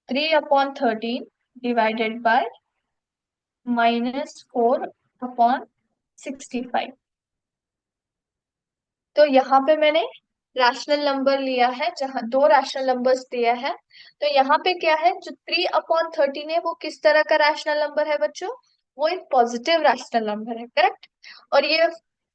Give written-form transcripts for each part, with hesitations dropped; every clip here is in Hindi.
3/13 डिवाइडेड बाय -4/65। तो यहाँ पे मैंने रैशनल नंबर लिया है, जहाँ दो रैशनल नंबर्स दिया है। तो यहाँ पे क्या है, जो 3/13 है वो किस तरह का रैशनल नंबर है बच्चों? वो एक पॉजिटिव रैशनल नंबर है, करेक्ट। और ये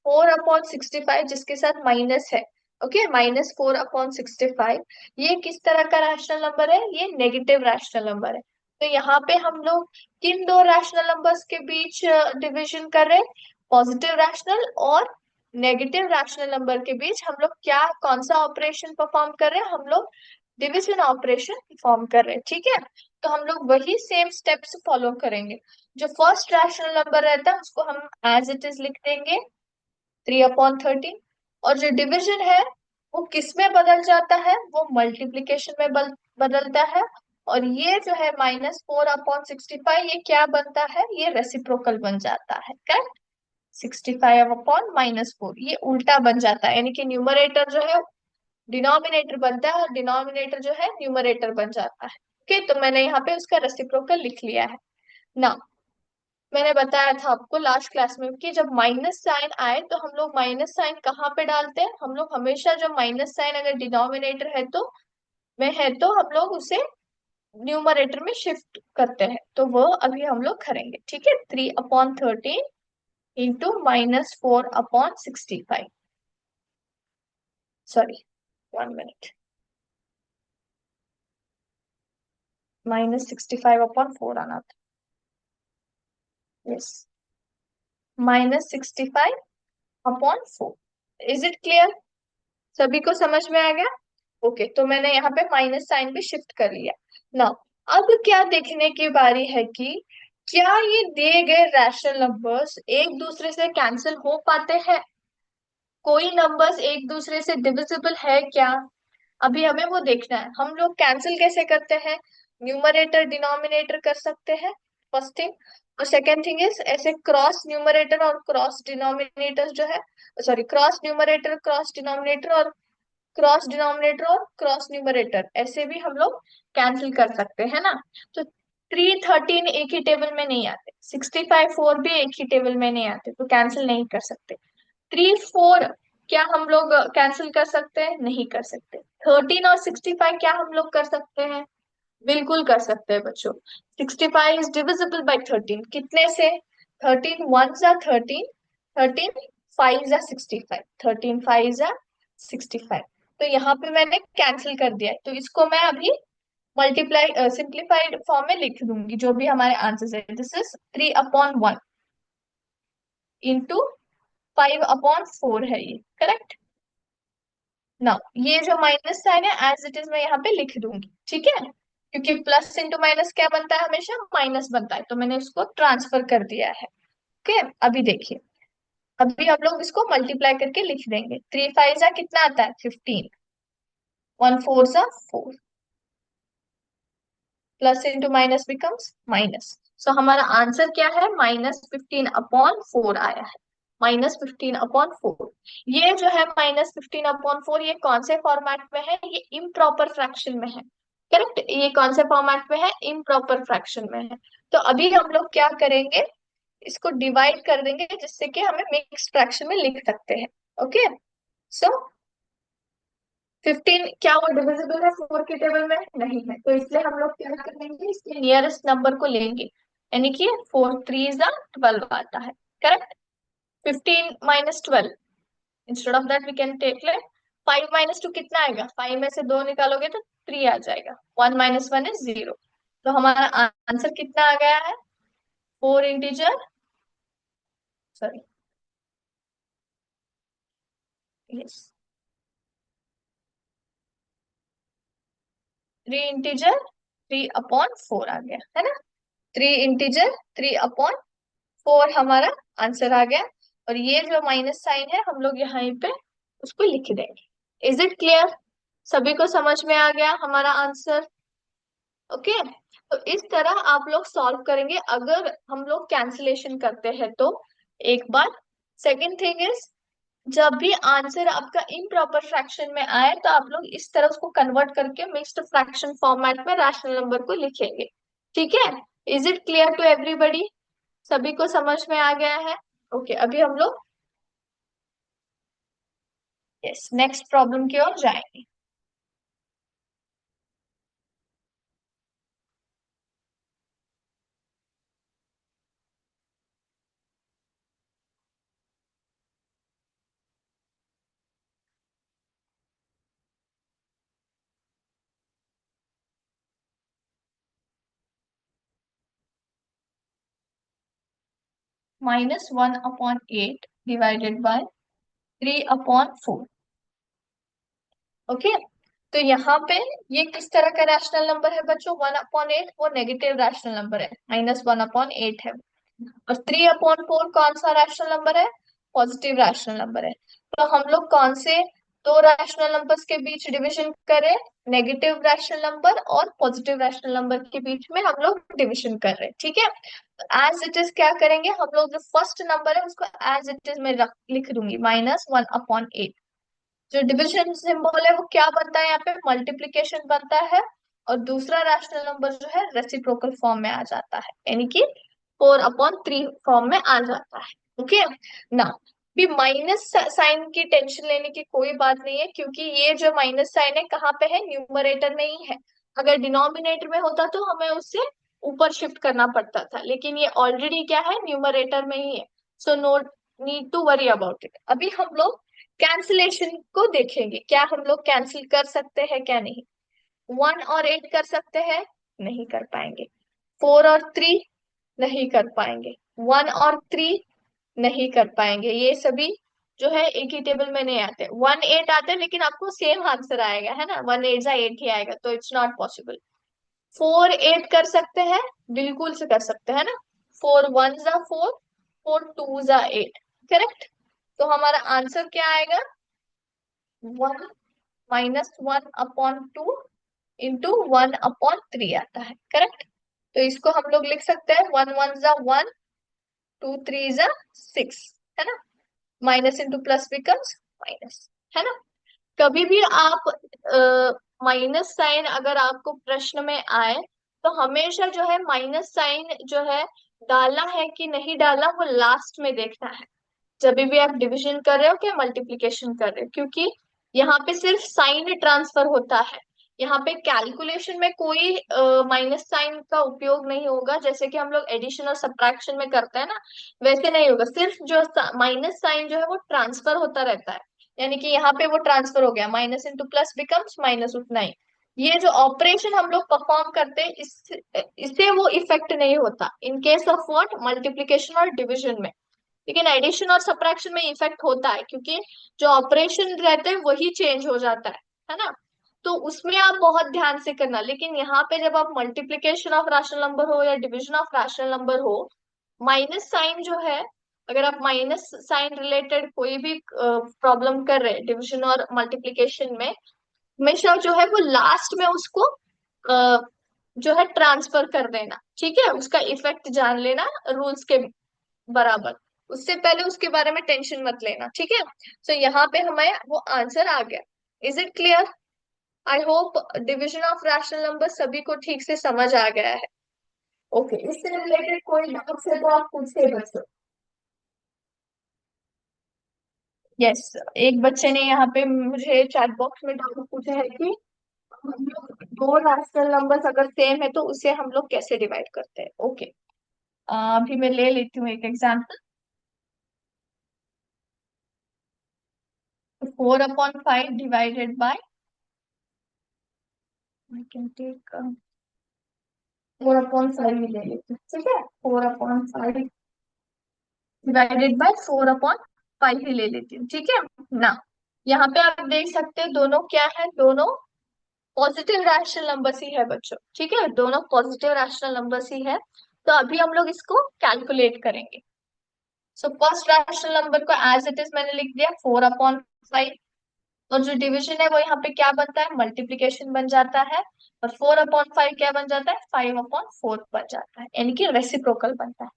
4/65 जिसके साथ माइनस है, ओके, -4/65, ये किस तरह का रैशनल नंबर है? ये नेगेटिव रैशनल नंबर है। तो यहाँ पे हम लोग किन दो रैशनल नंबर्स के बीच डिविजन कर रहे हैं? पॉजिटिव रैशनल और नेगेटिव रैशनल नंबर के बीच हम लोग क्या, कौन सा ऑपरेशन परफॉर्म कर रहे हैं? हम लोग डिविजन ऑपरेशन परफॉर्म कर रहे हैं, ठीक है। तो हम लोग वही सेम स्टेप्स फॉलो करेंगे। जो फर्स्ट रैशनल नंबर रहता है उसको हम एज इट इज लिख देंगे 3/13, और जो डिविजन है वो किस में बदल जाता है? वो मल्टीप्लीकेशन में बदलता है। और ये जो है -4/65, ये क्या बनता है? ये रेसिप्रोकल बन जाता है, करेक्ट। 65/-4 ये उल्टा बन जाता है, यानी कि न्यूमरेटर जो है डिनोमिनेटर बनता है और डिनोमिनेटर जो है न्यूमरेटर बन जाता है। ओके, तो मैंने यहाँ पे उसका रेसिप्रोकल लिख लिया है ना। मैंने बताया था आपको लास्ट क्लास में कि जब माइनस साइन आए तो हम लोग माइनस साइन कहाँ पे डालते हैं? हम लोग हमेशा जब माइनस साइन अगर डिनोमिनेटर है तो में है तो हम लोग उसे न्यूमरेटर में शिफ्ट करते हैं। तो वो अभी हम लोग करेंगे, ठीक है। 3/13 इंटू -4/65, सॉरी 1 मिनट, -65/4 आना था, यस, -65/4। Is it clear? सभी को समझ में आ गया? ओके, तो मैंने यहाँ पे माइनस साइन भी शिफ्ट कर लिया ना। अब क्या देखने की बारी है कि क्या ये दिए गए रैशनल नंबर्स एक दूसरे से कैंसिल हो पाते हैं? कोई नंबर्स एक दूसरे से डिविजिबल है क्या? अभी हमें वो देखना है। हम लोग कैंसिल कैसे करते हैं? न्यूमरेटर डिनोमिनेटर कर सकते हैं, फर्स्ट थिंग। और सेकेंड थिंग इज ऐसे क्रॉस न्यूमरेटर और क्रॉस डिनोमिनेटर जो है, sorry, cross numerator cross denominator और क्रॉस डिनोमिनेटर और क्रॉस न्यूमरेटर, ऐसे भी हम लोग कैंसिल कर सकते हैं ना। तो 3/13 एक ही टेबल में नहीं आते, 65/4 भी एक ही टेबल में नहीं आते, तो कैंसिल नहीं कर सकते। 3/4 क्या हम लोग कैंसिल कर सकते हैं? नहीं कर सकते। 13 और 65 क्या हम लोग कर सकते हैं? बिल्कुल कर सकते हैं बच्चों। 65 इज डिविजिबल बाय 13, कितने से? 13 1 जा 13, 13 5 जा 65, 13 5 जा 65। तो यहाँ पे मैंने कैंसिल कर दिया है, तो इसको मैं अभी मल्टीप्लाई सिंप्लीफाइड फॉर्म में लिख दूंगी, जो भी हमारे आंसर है। दिस इज 3/1 इंटू 5/4 है ये, करेक्ट ना। ये जो माइनस साइन है एज इट इज मैं यहाँ पे लिख दूंगी, ठीक है, क्योंकि प्लस इंटू माइनस क्या बनता है? हमेशा माइनस बनता है, तो मैंने इसको ट्रांसफर कर दिया है। ओके, अभी देखिए, अभी हम लोग इसको मल्टीप्लाई करके लिख देंगे। 3 5 जा कितना आता है? 15, 1 4 जा 4, plus into minus becomes minus. So हमारा आंसर क्या है? -15/4 आया है, -15/4। ये जो है -15/4, ये कौन से फॉर्मेट में है? ये इम्प्रॉपर फ्रैक्शन में है, करेक्ट। ये कौन से फॉर्मेट में है? इम्प्रॉपर फ्रैक्शन में है। तो अभी हम लोग क्या करेंगे, इसको डिवाइड कर देंगे जिससे कि हमें मिक्स फ्रैक्शन में लिख सकते हैं। ओके, सो 15 क्या वो डिविजिबल है 4 के टेबल में? नहीं है, तो इसलिए हम लोग क्या करेंगे, इसके नियरेस्ट नंबर को लेंगे, यानी कि 4 3 जा 12 आता है, correct. 15 -12, instead of that we can take ले 5 -2 कितना आएगा? 5 में से 2 निकालोगे तो 3 आ जाएगा। 1 - 1 इज 0। तो हमारा आंसर कितना आ गया है? 4 इंटीजर, सॉरी, यस, 3 इंटीजर 3/4 आ गया है ना। 3 इंटीजर 3/4 हमारा आंसर आ गया। और ये जो माइनस साइन है हम लोग यहाँ पे उसको लिख देंगे। Is it clear? सभी को समझ में आ गया हमारा आंसर? ओके, तो इस तरह आप लोग सॉल्व करेंगे अगर हम लोग कैंसिलेशन करते हैं तो, एक बार। सेकेंड थिंग इज जब भी आंसर आपका इम्प्रॉपर फ्रैक्शन में आए तो आप लोग इस तरह उसको कन्वर्ट करके मिक्स्ड फ्रैक्शन फॉर्मेट में रैशनल नंबर को लिखेंगे। ठीक है। Is it clear to everybody? सभी को समझ में आ गया है? ओके, अभी हम लोग यस नेक्स्ट प्रॉब्लम की ओर जाएंगे। -1/8 डिवाइडेड बाय 3/4। ओके। तो यहाँ पे ये किस तरह का रैशनल नंबर है बच्चों? 1/8 वो नेगेटिव रैशनल नंबर है, -1/8 है। और 3/4 कौन सा रैशनल नंबर है? पॉजिटिव रैशनल नंबर है। तो हम लोग कौन से दो रैशनल नंबर्स के बीच डिवीजन करें? नेगेटिव रैशनल नंबर और पॉजिटिव रैशनल नंबर के बीच में हम लोग डिवीजन कर रहे हैं। ठीक है। एज इट इज क्या करेंगे हम लोग? जो फर्स्ट नंबर है उसको एज इट इज मैं लिख दूंगी, -1/8। जो डिविजन सिंबल है वो क्या बनता है? यहाँ पे मल्टीप्लीकेशन बनता है। और दूसरा रैशनल नंबर जो है रेसिप्रोकल फॉर्म में आ जाता है, यानी कि 4/3 फॉर्म में आ जाता है। ओके। ना भी माइनस साइन की टेंशन लेने की कोई बात नहीं है, क्योंकि ये जो माइनस साइन है कहाँ पे है? न्यूमरेटर में ही है। अगर डिनोमिनेटर में होता तो हमें उससे ऊपर शिफ्ट करना पड़ता था, लेकिन ये ऑलरेडी क्या है? न्यूमरेटर में ही है। So no need to worry about it. अभी हम लोग कैंसिलेशन को देखेंगे, क्या हम लोग कैंसिल कर सकते हैं क्या नहीं? 1 और 8 कर सकते हैं? नहीं कर पाएंगे। 4 और 3 नहीं कर पाएंगे। 1 और 3 नहीं कर पाएंगे। ये सभी जो है एक ही टेबल में नहीं आते। 1 8 आते हैं लेकिन आपको सेम आंसर आएगा, है ना? 1 8 ही आएगा, तो इट्स नॉट पॉसिबल। 4 8 कर सकते हैं? बिल्कुल से कर सकते हैं ना। 4 1 4, 4 2 8। करेक्ट। तो हमारा आंसर क्या आएगा? 1 -1/2 इंटू 1/3 आता है। करेक्ट। तो इसको हम लोग लिख सकते हैं 1 1 1, 2 3 6, है ना? Minus into plus becomes minus, है ना? कभी भी आप माइनस साइन अगर आपको प्रश्न में आए तो हमेशा जो है माइनस साइन जो है डाला है कि नहीं डाला वो लास्ट में देखना है। जब भी आप डिवीजन कर रहे हो क्या मल्टीप्लिकेशन कर रहे हो, क्योंकि यहाँ पे सिर्फ साइन ट्रांसफर होता है। यहाँ पे कैलकुलेशन में कोई माइनस साइन का उपयोग नहीं होगा, जैसे कि हम लोग एडिशन और सब्ट्रैक्शन में करते हैं ना, वैसे नहीं होगा। सिर्फ जो माइनस साइन जो है वो ट्रांसफर होता रहता है। यानी कि यहाँ पे वो ट्रांसफर हो गया, minus into plus becomes minus, उतना ही। ये जो ऑपरेशन हम लोग परफॉर्म करते हैं इससे वो इफेक्ट नहीं होता in case of what? Multiplication और डिविजन में। लेकिन एडिशन और सब्ट्रैक्शन में इफेक्ट होता है, क्योंकि जो ऑपरेशन रहते हैं वही चेंज हो जाता है ना? तो उसमें आप बहुत ध्यान से करना। लेकिन यहाँ पे जब आप मल्टीप्लिकेशन ऑफ रैशनल नंबर हो या डिविजन ऑफ रैशनल नंबर हो, माइनस साइन जो है, अगर आप माइनस साइन रिलेटेड कोई भी प्रॉब्लम कर रहे हैं डिविजन और मल्टीप्लिकेशन में, हमेशा जो है वो लास्ट में उसको अ, जो है ट्रांसफर कर देना। ठीक है, उसका इफेक्ट जान लेना रूल्स के बराबर। उससे पहले उसके बारे में टेंशन मत लेना। ठीक है। तो यहाँ पे हमें वो आंसर आ गया। Is it clear? I hope division of rational number सभी को ठीक से समझ आ गया है। ओके, इससे रिलेटेड कोई डाउट है तो आप पूछे बच्चों। यस, एक बच्चे ने यहाँ पे मुझे चैट बॉक्स में डाउट पूछा है कि हम लोग दो रैशनल नंबर्स अगर सेम है तो उसे हम लोग कैसे डिवाइड करते हैं। ओके, अभी मैं ले लेती हूँ एक example. 4/5 divided by, I can take 4/5 ही ले लेते हैं। ठीक है, 4/5 डिवाइडेड बाय 4/5 ही ले लेती हूँ। ठीक है ना? यहाँ पे आप देख सकते हैं दोनों क्या है? दोनों पॉजिटिव रैशनल नंबर ही है बच्चों। ठीक है, दोनों पॉजिटिव रैशनल नंबर ही है। तो अभी हम लोग इसको कैलकुलेट करेंगे। सो फर्स्ट रैशनल नंबर को एज इट इज मैंने लिख दिया 4/5। और जो डिवीजन है वो यहाँ पे क्या बनता है, मल्टीप्लीकेशन बन जाता है। और 4/5 क्या बन जाता है, 5/4 बन जाता है, यानी कि रेसिप्रोकल बनता है।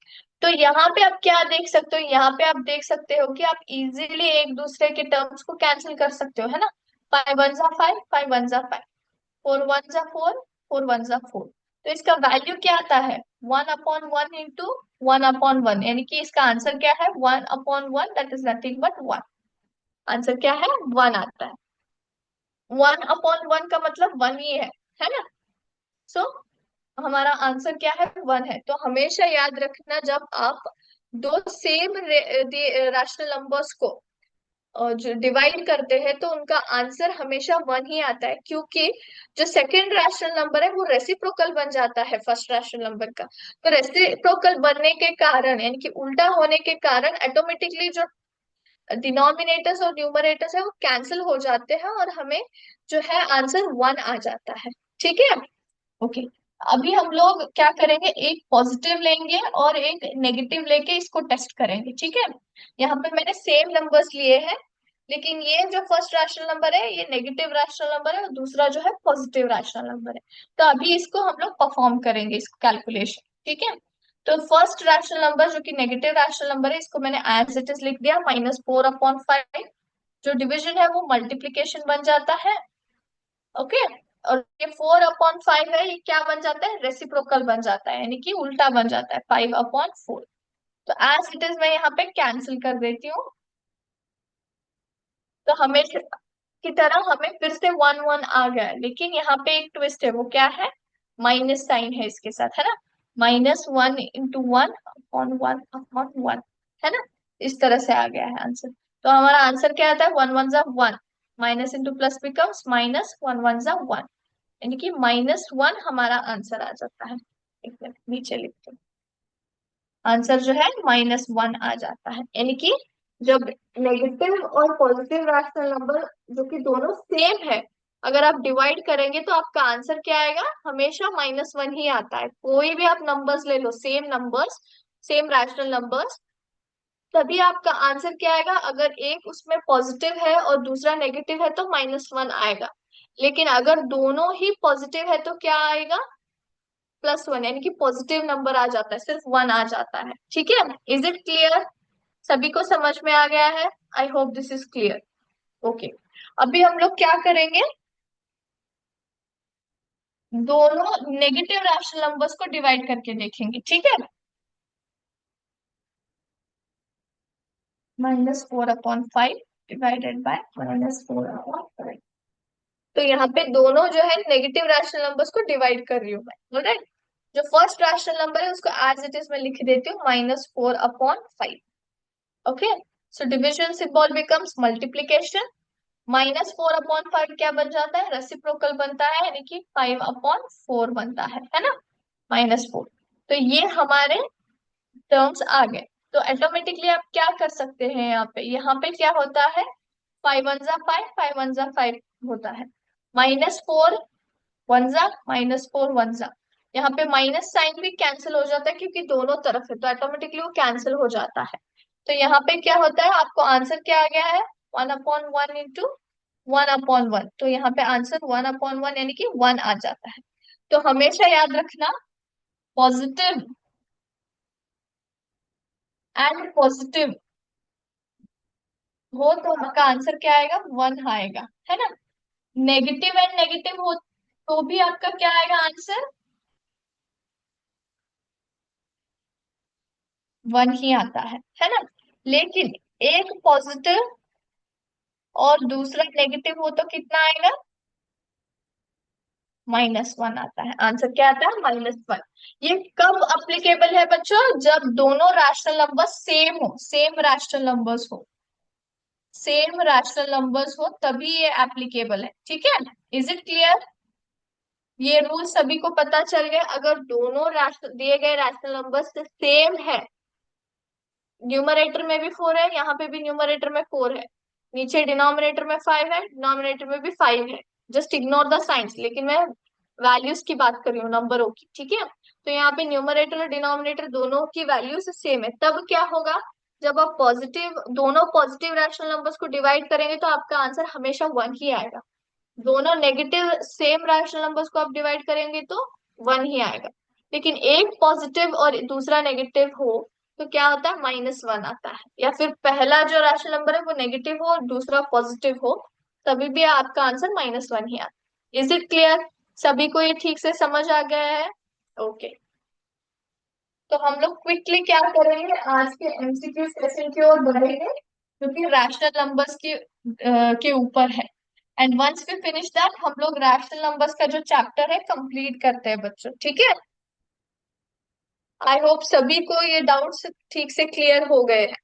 तो यहाँ पे आप क्या देख सकते हो, यहाँ पे आप देख सकते हो कि आप इजीली एक दूसरे के टर्म्स को कैंसिल कर सकते हो, है ना। 5 1 5, 5 1 5, 4 1 4, 4 1 4। तो इसका वैल्यू क्या आता है, 1/1 इंटू 1/1, यानी कि इसका आंसर क्या है, 1/1, that is nothing but 1। Answer क्या है, 1 आता है। 1/1 का मतलब 1 ही है ना। सो हमारा आंसर क्या है, 1 है। तो हमेशा याद रखना, जब आप दो सेम रैशनल नंबर्स को जो डिवाइड करते हैं तो उनका आंसर हमेशा 1 ही आता है, क्योंकि जो सेकंड रैशनल नंबर है वो रेसिप्रोकल बन जाता है फर्स्ट रैशनल नंबर का। तो रेसिप्रोकल बनने के कारण, यानी कि उल्टा होने के कारण, ऑटोमेटिकली जो डिनोमिनेटर्स और न्यूमरेटर्स है वो कैंसिल हो जाते हैं और हमें जो है आंसर 1 आ जाता है। ठीक है। ओके। अभी हम लोग क्या करेंगे, एक पॉजिटिव लेंगे और एक नेगेटिव लेके इसको टेस्ट करेंगे, ठीक है। यहाँ पे मैंने सेम नंबर्स लिए हैं, लेकिन ये जो फर्स्ट रैशनल नंबर है ये नेगेटिव रैशनल नंबर है और दूसरा जो है पॉजिटिव रैशनल नंबर है। तो अभी इसको हम लोग परफॉर्म करेंगे, इसको कैलकुलेशन, ठीक है। तो फर्स्ट रैशनल नंबर जो कि नेगेटिव रैशनल नंबर है, इसको मैंने एज इट इज लिख दिया, -4/5। जो डिविजन है वो मल्टीप्लीकेशन बन जाता है। ओके। और ये 4/5 है, ये क्या बन जाता है, रेसिप्रोकल बन जाता है, यानी कि उल्टा बन जाता है, 5/4। तो एज इट इज मैं यहाँ पे कैंसिल कर देती हूँ। तो हमेशा की तरह हमें फिर से 1 1 आ गया है, लेकिन यहाँ पे एक ट्विस्ट है, वो क्या है, माइनस साइन है इसके साथ, है ना। -1 इंटू 1/1/1, है ना। इस तरह से आ गया है आंसर। तो हमारा आंसर क्या आता है, 1 1 1, minus into plus becomes minus, 1 1 1, यानी कि -1 हमारा आंसर आ जाता है। एक मिनट नीचे लिखते हैं। आंसर जो है -1 आ जाता है, यानी कि जब नेगेटिव और पॉजिटिव रैशनल नंबर जो कि दोनों सेम है, अगर आप डिवाइड करेंगे तो आपका आंसर क्या आएगा, हमेशा -1 ही आता है। कोई भी आप नंबर्स ले लो, same numbers, same rational numbers, तभी आपका आंसर क्या आएगा। अगर एक उसमें पॉजिटिव है और दूसरा नेगेटिव है तो -1 आएगा, लेकिन अगर दोनों ही पॉजिटिव है तो क्या आएगा, +1, यानी कि पॉजिटिव नंबर आ जाता है, सिर्फ 1 आ जाता है। ठीक है। इज इट क्लियर, सभी को समझ में आ गया है, I hope this is clear. Okay. अभी हम लोग क्या करेंगे, दोनों नेगेटिव रैशनल नंबर्स को डिवाइड करके देखेंगे, ठीक है। -4/5 डिवाइडेड बाय -4/5। तो यहाँ पे दोनों जो है नेगेटिव रैशनल नंबर्स को डिवाइड कर रही हूँ मैं, ऑलराइट। जो फर्स्ट रैशनल नंबर है उसको एज इट इज मैं लिख देती हूँ, -4/5। ओके। सो डिविजन सिंबल बिकम्स मल्टीप्लीकेशन। -4/5 क्या बन जाता है, रेसिप्रोकल बनता है, यानी कि 5/4 बनता है ना, -4। तो ये हमारे टर्म्स आ गए। तो ऑटोमेटिकली आप क्या कर सकते हैं, यहाँ पे क्या होता है, 5 1 5, 5 1 5 होता है, -4 1 -4 1। यहाँ पे माइनस साइन भी कैंसिल हो जाता है क्योंकि दोनों तरफ है, तो ऑटोमेटिकली वो कैंसिल हो जाता है। तो यहाँ पे क्या होता है, आपको आंसर क्या आ गया है, 1/1 इंटू 1/1। तो यहाँ पे आंसर 1/1 यानी कि 1 आ जाता है। तो हमेशा याद रखना, पॉजिटिव एंड पॉजिटिव हो तो आपका आंसर क्या आएगा, 1 आएगा, है ना। नेगेटिव एंड नेगेटिव हो तो भी आपका क्या आएगा आंसर, 1 ही आता है ना। लेकिन एक पॉजिटिव और दूसरा नेगेटिव हो तो कितना आएगा, -1 आता है। आंसर क्या आता है, -1। ये कब अप्लीकेबल है बच्चों, जब दोनों रैशनल नंबर सेम हो, सेम रैशनल नंबर्स हो, सेम रैशनल नंबर्स हो तभी ये एप्लीकेबल है, ठीक है। इज इट क्लियर, ये रूल सभी को पता चल गया। अगर दोनों रैशनल दिए गए रैशनल नंबर सेम है, न्यूमरेटर में भी 4 है, यहाँ पे भी न्यूमरेटर में 4 है, नीचे डिनोमिनेटर में 5 है, डिनोमिनेटर में भी 5 है। जस्ट इग्नोर द साइंस, लेकिन मैं वैल्यूज की बात कर रही हूँ, नंबरों की, ठीक है। तो यहाँ पे न्यूमरेटर और डिनोमिनेटर दोनों की वैल्यूज सेम है, तब क्या होगा, जब आप पॉजिटिव, दोनों पॉजिटिव रैशनल नंबर्स को डिवाइड करेंगे तो आपका आंसर हमेशा वन ही आएगा। दोनों नेगेटिव सेम रैशनल नंबर्स को आप डिवाइड करेंगे तो वन ही आएगा। लेकिन एक पॉजिटिव और दूसरा नेगेटिव हो तो क्या होता है, -1 आता है। या फिर पहला जो रैशनल नंबर है वो नेगेटिव हो और दूसरा पॉजिटिव हो, तभी भी आपका आंसर -1 ही आता है। Is it clear? सभी को ये ठीक से समझ आ गया है? ओके। तो हम लोग क्विकली क्या करेंगे, आज के एमसीक्यू सेशन की ओर बढ़ेंगे, क्योंकि रैशनल नंबर्स के ऊपर है। And once we finish that, हम लोग रैशनल नंबर्स का जो चैप्टर है कंप्लीट करते हैं बच्चों, ठीक है? आई होप सभी को ये डाउट्स ठीक से क्लियर हो गए हैं।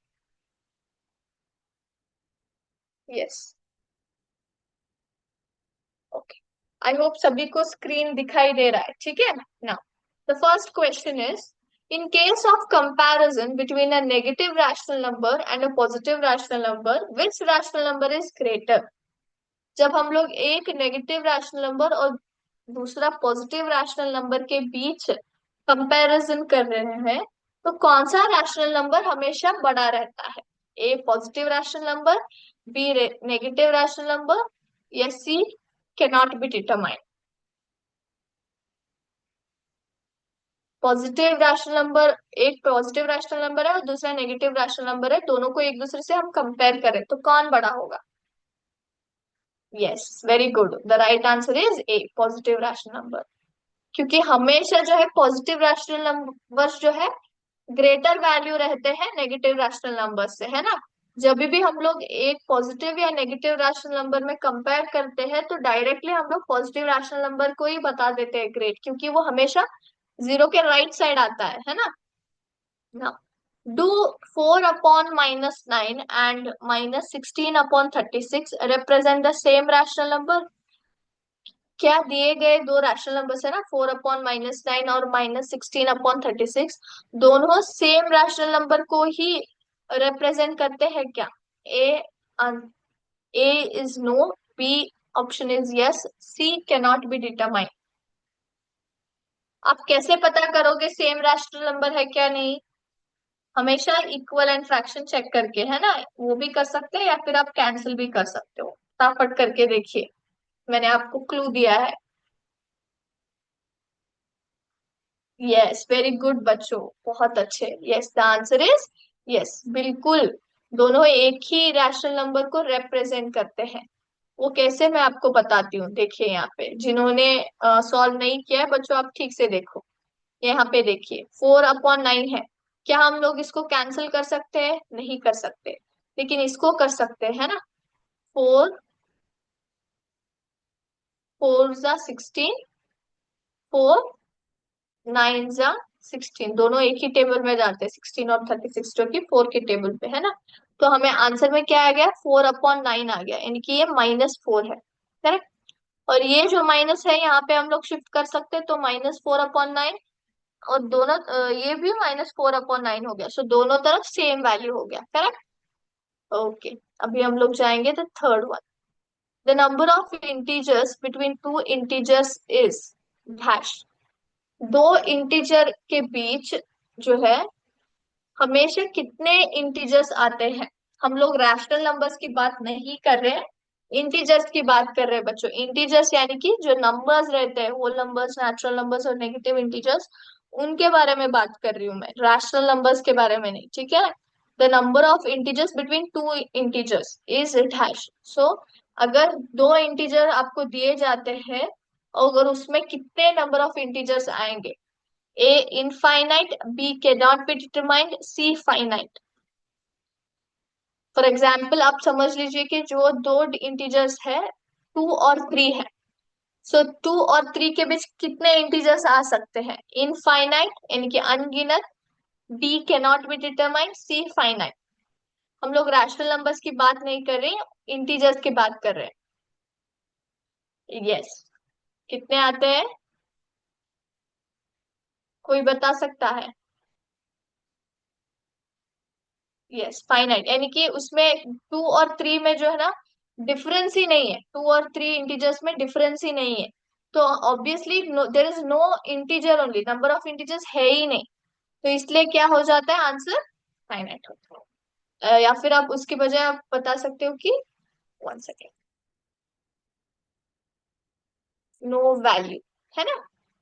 यस। ओके। आई होप सभी को स्क्रीन दिखाई दे रहा है, ठीक है ना? The first question is, in case of comparison between a negative rational number and a positive rational number, which rational number is greater? जब हम लोग एक नेगेटिव रैशनल नंबर और दूसरा पॉजिटिव रैशनल नंबर के बीच कंपैरिजन कर रहे हैं, तो कौन सा रैशनल नंबर हमेशा बड़ा रहता है? A positive rational number, B negative rational number, या C can not be determined? Positive rational number, एक पॉजिटिव रैशनल नंबर है और दूसरा नेगेटिव रैशनल नंबर है, दोनों को एक दूसरे से हम कंपेयर करें तो कौन बड़ा होगा? Yes, very good, the right answer is a positive rational number. क्योंकि हमेशा जो है पॉजिटिव रैशनल नंबर्स जो है ग्रेटर वैल्यू रहते हैं नेगेटिव रैशनल नंबर से, है ना? जब भी हम लोग एक पॉजिटिव या नेगेटिव रैशनल नंबर में कंपेयर करते हैं तो डायरेक्टली हम लोग पॉजिटिव रैशनल नंबर को ही बता देते हैं ग्रेट, क्योंकि वो हमेशा जीरो के राइट साइड आता है ना? ना। Do 4 upon -9 and -16 upon 36 represent the same rational number? क्या दिए गए दो रैशनल नंबर्स है ना, 4 upon -9 और -16 upon 36, दोनों सेम रैशनल नंबर को ही रिप्रेजेंट करते हैं क्या? A A is no, B option is yes, C can not be determined. आप कैसे पता करोगे सेम रैशनल नंबर है क्या नहीं? हमेशा इक्वल एंड फ्रैक्शन चेक करके, है ना? वो भी कर सकते हैं या फिर आप कैंसिल भी कर सकते हो। फटाफट करके देखिए, मैंने आपको क्लू दिया है। यस, वेरी गुड बच्चों, बहुत अच्छे। Yes, the answer is yes, बिल्कुल। दोनों एक ही रैशनल नंबर को रिप्रेजेंट करते हैं। वो कैसे, मैं आपको बताती हूँ। देखिए यहाँ पे जिन्होंने सॉल्व नहीं किया है बच्चों, आप ठीक से देखो। यहाँ पे देखिए 4/9 है। क्या हम लोग इसको कैंसिल कर सकते हैं? नहीं कर सकते, लेकिन इसको कर सकते हैं ना। 4 4 जा 16, 4 9 जा 16, दोनों एक ही टेबल में जाते हैं, 16 और 36 जो कि 4 के टेबल पे है ना। तो हमें आंसर में क्या आ गया, 4/9 आ गया, यानी कि ये -4 है, करेक्ट? और ये जो माइनस है यहाँ पे हम लोग शिफ्ट कर सकते हैं, तो -4/9, और दोनों ये भी -4/9 हो गया। सो दोनों तरफ सेम वैल्यू हो गया, करेक्ट? ओके। अभी हम लोग जाएंगे the third one. The number of integers between two integers is dash. दो इंटीजर के बीच जो है हमेशा कितने इंटीजर्स आते हैं? हम लोग रैशनल नंबर्स की बात नहीं कर रहे हैं, इंटीजर्स की बात कर रहे हैं बच्चों। इंटीजर्स यानी कि जो नंबर्स रहते हैं, होल नंबर्स, नेचुरल नंबर्स और नेगेटिव इंटीजर्स, उनके बारे में बात कर रही हूँ मैं, रैशनल नंबर्स के बारे में नहीं, ठीक है? The number of integers between two integers is it hash. So अगर दो इंटीजर आपको दिए जाते हैं, अगर उसमें कितने नंबर ऑफ इंटीजर्स आएंगे? A infinite, B can not be determined, C finite. For example आप समझ लीजिए कि जो दो इंटीजर्स है 2 और 3 है। सो 2 और 3 के बीच कितने इंटीजर्स आ सकते हैं? इनफाइनाइट यानी कि अनगिनत, B can not be determined, C finite. हम लोग रैशनल नंबर्स की बात नहीं कर रहे हैं, इंटीजर्स की बात कर रहे हैं। यस, कितने आते हैं? कोई बता सकता है? यस, फाइनाइट, यानी कि उसमें 2 और 3 में जो है ना डिफरेंस ही नहीं है, 2 और 3 इंटीजर्स में डिफरेंस ही नहीं है। तो obviously there is no integer, only number of integers है ही नहीं, तो इसलिए क्या हो जाता है आंसर? फाइनाइट होता है। या फिर आप उसके बजाय आप बता सकते हो कि 1 सेकेंड, नो वैल्यू, है ना।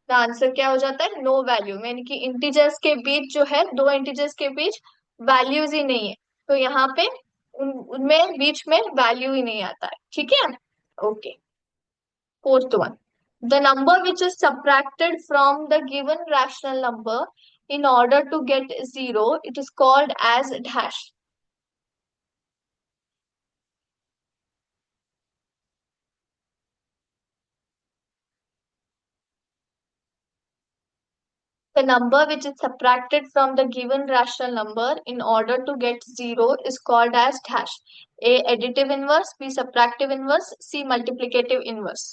द आंसर क्या हो जाता है, नो वैल्यू, यानी कि इंटीजर्स के बीच जो है, दो इंटीजर्स के बीच वैल्यूज ही नहीं है, तो यहाँ पे उनमें बीच में वैल्यू ही नहीं आता है, ठीक है। Okay, fourth one. The number which is subtracted from the given rational number in order to get zero, it is called as dash. The number which is subtracted from the given rational number in order to get zero is called as dash. A additive inverse, B subtractive inverse, C multiplicative inverse.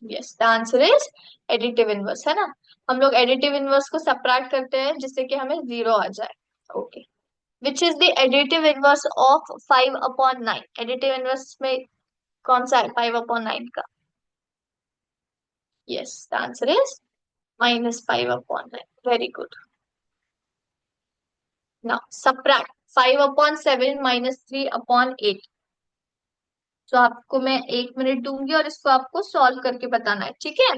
Yes, the answer is additive inverse, है ना। हम लोग additive inverse को subtract करते हैं जिससे कि हमें जीरो आ जाए। Okay. Which is the additive inverse of 5/9? Additive inverse में कौन सा है 5/9 का? Yes, the answer is -5/9. Very good. Now subtract 5/7 -3/8. तो आपको मैं 1 मिनट दूंगी और इसको आपको सॉल्व करके बताना है, ठीक है।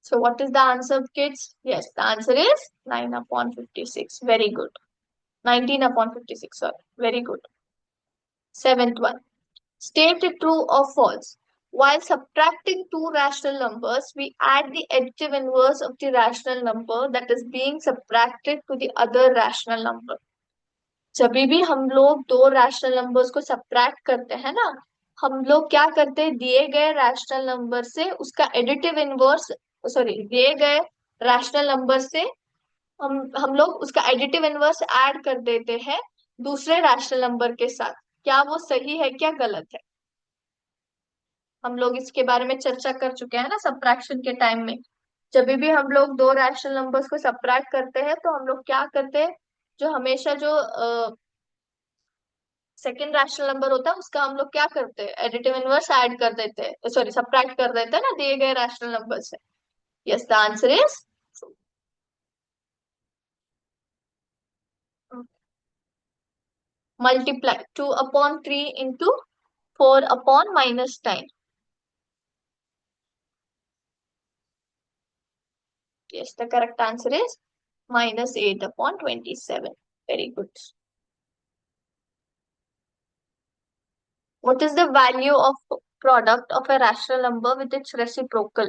So what is the answer, kids? Yes, the answer is 9/56. Very good. 19/56. Sorry. Very good. Seventh one. State true or false. While subtracting two rational numbers, we add the additive inverse of the rational number that is being subtracted to the other rational number. जब भी हम लोग दो रैशनल नंबर्स को सब्ट्रैक्ट करते हैं ना, हम लोग क्या करते हैं, दिए गए रैशनल नंबर से उसका एडिटिव इनवर्स, सॉरी, दिए गए रैशनल नंबर से हम लोग उसका एडिटिव इनवर्स ऐड कर देते हैं दूसरे रैशनल नंबर के साथ। क्या वो सही है, क्या गलत है? हम लोग इसके बारे में चर्चा कर चुके हैं ना सब्ट्रैक्शन के टाइम में। जब भी हम लोग दो रैशनल नंबर्स को सब्ट्रैक्ट करते हैं तो हम लोग क्या करते हैं, जो हमेशा जो सेकंड रैशनल नंबर होता है उसका हम लोग क्या करते हैं, एडिटिव इनवर्स ऐड कर देते हैं, सॉरी सब्ट्रैक्ट कर देते हैं ना दिए गए रैशनल नंबर से। Yes, the answer is multiply 2/3 into 4/-9। Yes, the correct answer is -8/27. Very good. What is the value of product of a rational number with its reciprocal?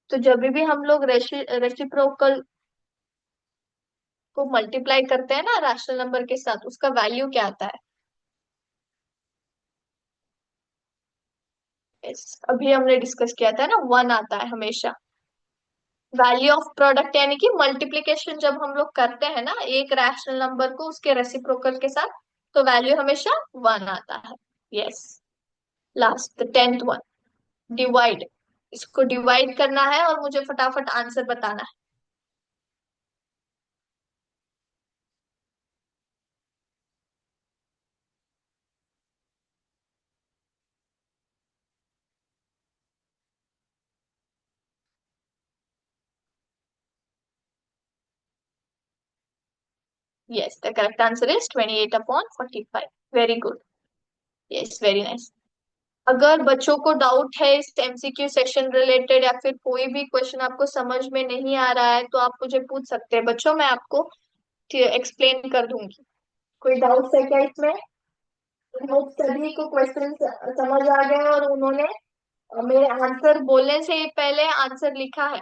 तो जब भी हम लोग रेसिप्रोकल को मल्टीप्लाई करते हैं ना रैशनल नंबर के साथ, उसका वैल्यू क्या आता है? Yes, अभी हमने डिस्कस किया था ना, 1 आता है हमेशा। वैल्यू ऑफ प्रोडक्ट यानी कि मल्टीप्लीकेशन जब हम लोग करते हैं ना एक रैशनल नंबर को उसके रेसिप्रोकल के साथ, तो वैल्यू हमेशा 1 आता है। Yes, last the 10th one, divide. इसको डिवाइड करना है और मुझे फटाफट आंसर बताना है। Yes, the correct answer is 28/45। Very good. Yes, very nice. अगर बच्चों को डाउट है इस एमसीक्यू सेशन रिलेटेड या फिर कोई भी क्वेश्चन आपको समझ में नहीं आ रहा है, तो आप मुझे पूछ सकते हैं बच्चों, मैं आपको एक्सप्लेन कर दूंगी। कोई डाउट है क्या इसमें? होप सभी को क्वेश्चन समझ आ गए और उन्होंने मेरे आंसर बोलने से ही पहले आंसर लिखा है,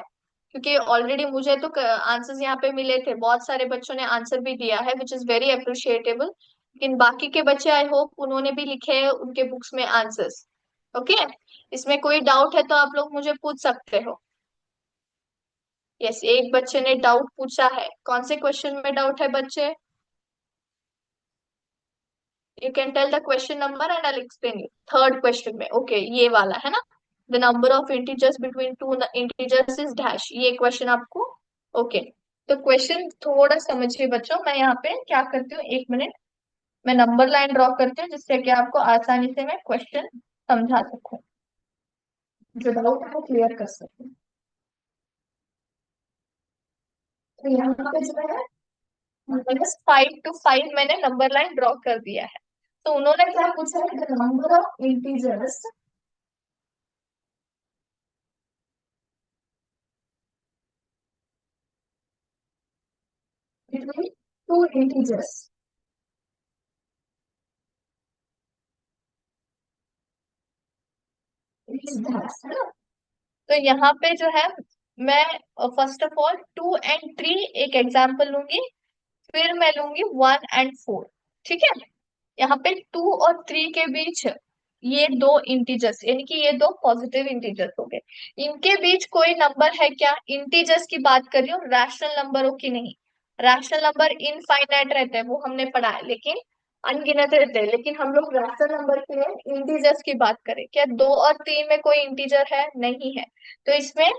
क्योंकि ऑलरेडी मुझे तो आंसर्स यहाँ पे मिले थे, बहुत सारे बच्चों ने आंसर भी दिया है विच इज वेरी अप्रिशिएटेबल। लेकिन बाकी के बच्चे आई होप उन्होंने भी लिखे हैं उनके बुक्स में आंसर्स। ओके, इसमें कोई डाउट है तो आप लोग मुझे पूछ सकते हो। यस, एक बच्चे ने डाउट पूछा है, कौन से क्वेश्चन में डाउट है बच्चे? You can tell the question number and I explain you. Third question में, ओके, ये वाला है ना। The number of integers between two integers is dash, ये क्वेश्चन आपको। ओके, तो क्वेश्चन थोड़ा समझिए बच्चों, मैं यहाँ पे क्या करती हूँ, एक मिनट, मैं नंबर लाइन ड्रॉ करती हूँ जिससे कि आपको आसानी से मैं क्वेश्चन समझा सकूं, जो डाउट है वो क्लियर कर सकूं। तो यहाँ पे जो है -5 to 5 मैंने नंबर लाइन ड्रॉ कर दिया है। तो उन्होंने क्या पूछा है, the number of integers between two integers is that, है ना। तो यहाँ पे जो है, मैं फर्स्ट ऑफ ऑल 2 and 3 एक एग्जाम्पल लूंगी, फिर मैं लूंगी 1 and 4। ठीक है, यहाँ पे 2 और 3 के बीच ये दो इंटीजर्स, यानी कि ये दो पॉजिटिव इंटीजर्स हो गए, इनके बीच कोई नंबर है क्या, इंटीजर्स की बात कर रही हूँ, रैशनल नंबरों की नहीं। रैशनल नंबर इनफाइनाइट रहते हैं, वो हमने पढ़ा है, लेकिन अनगिनत रहते हैं, लेकिन हम लोग रैशनल नंबर के लिए इंटीजर्स की बात करें, क्या 2 और 3 में कोई इंटीजर है, नहीं है। तो इसमें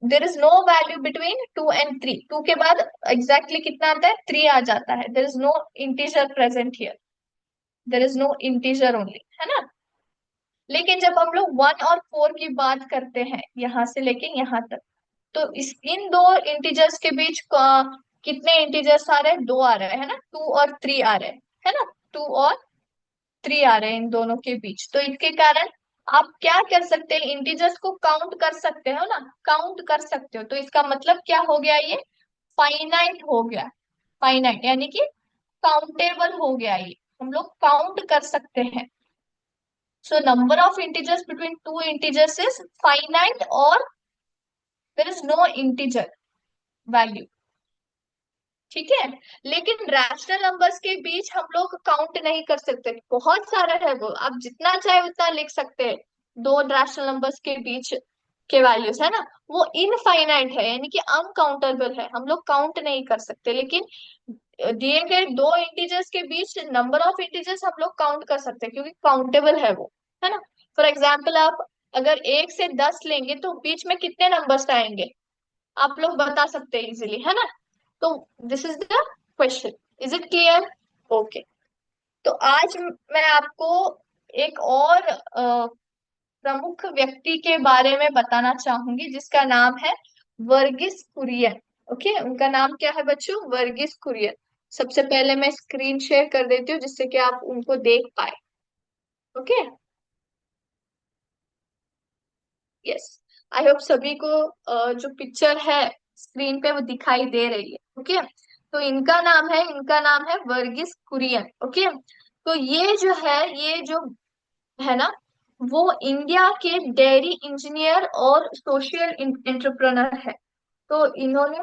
there is no value between 2 and 3, 2 के बाद एग्जैक्टली कितना आता है, 3 आ जाता है, there is no integer present here, there is no integer only, है ना। लेकिन जब हम लोग 1 और 4 की बात करते हैं, यहां से लेके यहाँ तक, तो इस इन दो इंटीजर्स के बीच कितने इंटीजर्स आ रहे हैं, 2 आ रहे हैं, है ना, 2 और 3 आ रहे हैं, है ना, 2 और 3 आ रहे हैं इन दोनों के बीच। तो इसके कारण आप क्या कर सकते हैं, इंटीजर्स को काउंट कर सकते हो ना, काउंट कर सकते हो, तो इसका मतलब क्या हो गया, ये फाइनाइट हो गया, फाइनाइट यानी कि काउंटेबल हो गया, ये हम लोग काउंट कर सकते हैं। So number of integers between two integers is finite, और there is no integer value. ठीक है, लेकिन रैशनल नंबर्स के बीच हम लोग काउंट नहीं कर सकते, बहुत सारा है वो, आप जितना चाहे उतना लिख सकते हैं, दो रैशनल नंबर्स के बीच के वैल्यूज, है ना, वो इनफाइनाइट है, यानी कि अनकाउंटेबल है, हम लोग काउंट नहीं कर सकते। लेकिन दिए गए दो इंटीजर्स के बीच नंबर ऑफ इंटीजर्स हम लोग काउंट कर सकते हैं, क्योंकि काउंटेबल है वो, है ना। फॉर एग्जाम्पल, आप अगर 1 से 10 लेंगे तो बीच में कितने नंबर्स आएंगे, आप लोग बता सकते हैं इजिली, है ना। तो this is the question, is it clear. Okay, तो आज मैं आपको एक और प्रमुख व्यक्ति के बारे में बताना चाहूंगी, जिसका नाम है वर्गीस कुरियन। ओके, उनका नाम क्या है बच्चों, वर्गीस कुरियन। सबसे पहले मैं स्क्रीन शेयर कर देती हूँ जिससे कि आप उनको देख पाए। ओके, यस, आई होप सभी को जो पिक्चर है स्क्रीन पे वो दिखाई दे रही है। ओके, तो इनका नाम है वर्गीस कुरियन। ओके, तो ये जो है, ये जो है ना, वो इंडिया के डेयरी इंजीनियर और सोशल एंटरप्रेनर है। तो इन्होंने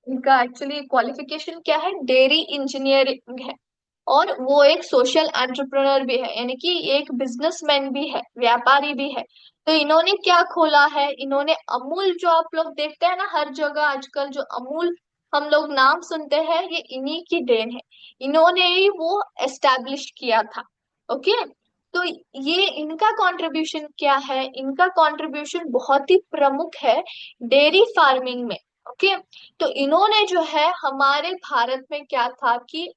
इनका एक्चुअली क्वालिफिकेशन क्या है, डेयरी इंजीनियरिंग है, और वो एक सोशल एंटरप्रेन्योर भी है, यानी कि एक बिजनेसमैन भी है, व्यापारी भी है। तो इन्होंने क्या खोला है, इन्होंने अमूल, जो आप लोग देखते हैं ना हर जगह आजकल, जो अमूल हम लोग नाम सुनते हैं, ये इन्हीं की देन है, इन्होंने ही वो एस्टैब्लिश किया था। ओके, तो ये इनका कंट्रीब्यूशन क्या है, इनका कंट्रीब्यूशन बहुत ही प्रमुख है डेयरी फार्मिंग में। ओके, तो इन्होंने जो है हमारे भारत में क्या था कि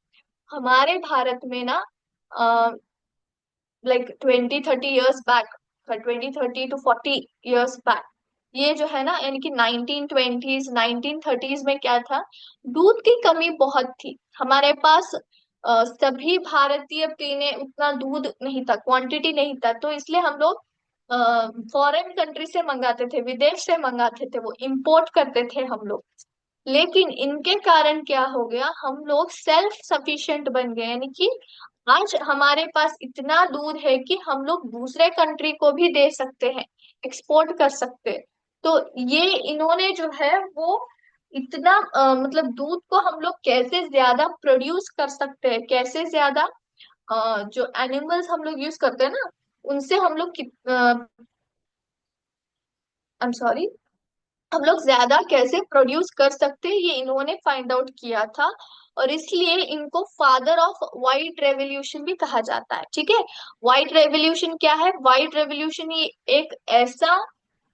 हमारे भारत में ना, like 20-30 years back, 20-30 to 40 years back, ये जो है ना, यानी कि 1920s 1930s में क्या था, दूध की कमी बहुत थी हमारे पास। सभी भारतीय पीने उतना दूध नहीं था, क्वांटिटी नहीं था, तो इसलिए हम लोग फॉरेन कंट्री से मंगाते थे, विदेश से मंगाते थे, वो इंपोर्ट करते थे हम लोग। लेकिन इनके कारण क्या हो गया, हम लोग सेल्फ सफिशिएंट बन गए, यानी कि आज हमारे पास इतना दूध है कि हम लोग दूसरे कंट्री को भी दे सकते हैं, एक्सपोर्ट कर सकते हैं। तो ये इन्होंने जो है वो इतना मतलब दूध को हम लोग कैसे ज्यादा प्रोड्यूस कर सकते हैं, कैसे ज्यादा जो एनिमल्स हम लोग यूज करते हैं ना, उनसे हम लोग आई एम सॉरी, हम लोग ज्यादा कैसे प्रोड्यूस कर सकते हैं, ये इन्होंने फाइंड आउट किया था। और इसलिए इनको फादर ऑफ व्हाइट रेवोल्यूशन भी कहा जाता है। ठीक है, व्हाइट रेवोल्यूशन क्या है? व्हाइट रेवोल्यूशन ये एक ऐसा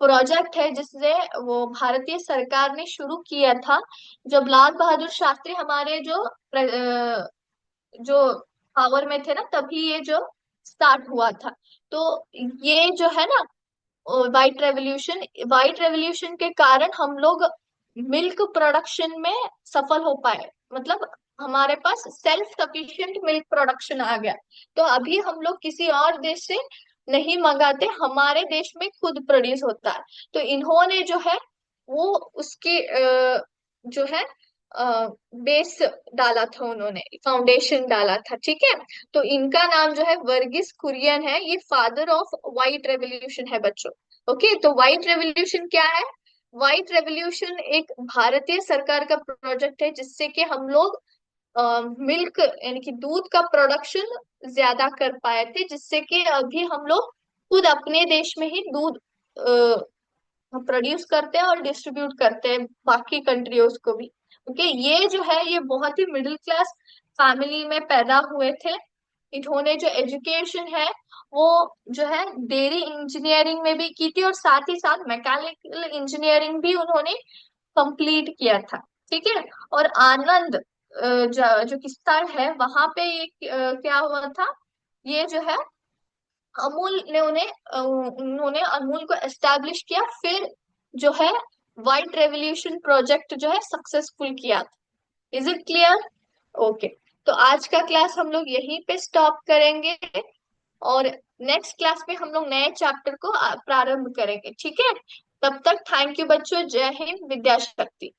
प्रोजेक्ट है जिसने वो भारतीय सरकार ने शुरू किया था जब लाल बहादुर शास्त्री हमारे जो पावर में थे ना, तभी ये जो स्टार्ट हुआ था। तो ये जो है ना व्हाइट रेवोल्यूशन के कारण हम लोग मिल्क प्रोडक्शन में सफल हो पाए। मतलब हमारे पास सेल्फ सफिशिएंट मिल्क प्रोडक्शन आ गया। तो अभी हम लोग किसी और देश से नहीं मंगाते, हमारे देश में खुद प्रोड्यूस होता है। तो इन्होंने जो है वो उसकी जो है बेस डाला था, उन्होंने फाउंडेशन डाला था। ठीक है, तो इनका नाम जो है वर्गीस कुरियन है, ये फादर ऑफ व्हाइट रेवोल्यूशन है बच्चों। ओके, तो व्हाइट रेवोल्यूशन क्या है? व्हाइट रेवोल्यूशन एक भारतीय सरकार का प्रोजेक्ट है जिससे कि हम लोग मिल्क यानी कि दूध का प्रोडक्शन ज्यादा कर पाए थे, जिससे कि अभी हम लोग खुद अपने देश में ही दूध प्रोड्यूस करते हैं और डिस्ट्रीब्यूट करते हैं बाकी कंट्रीज को भी। ओके, ये जो है ये बहुत ही मिडिल क्लास फैमिली में पैदा हुए थे। इन्होंने जो एजुकेशन है वो जो है डेयरी इंजीनियरिंग में भी की थी, और साथ ही साथ मैकेनिकल इंजीनियरिंग भी उन्होंने कंप्लीट किया था। ठीक है, और आनंद जो किस्सा है वहां पे ये क्या हुआ था, ये जो है अमूल ने उन्होंने अमूल को एस्टैब्लिश किया, फिर जो है व्हाइट रेवोल्यूशन प्रोजेक्ट जो है सक्सेसफुल किया। Is it clear? ओके, तो आज का क्लास हम लोग यहीं पे स्टॉप करेंगे, और नेक्स्ट क्लास में हम लोग नए चैप्टर को प्रारंभ करेंगे। ठीक है, तब तक थैंक यू बच्चों। जय हिंद, विद्या शक्ति।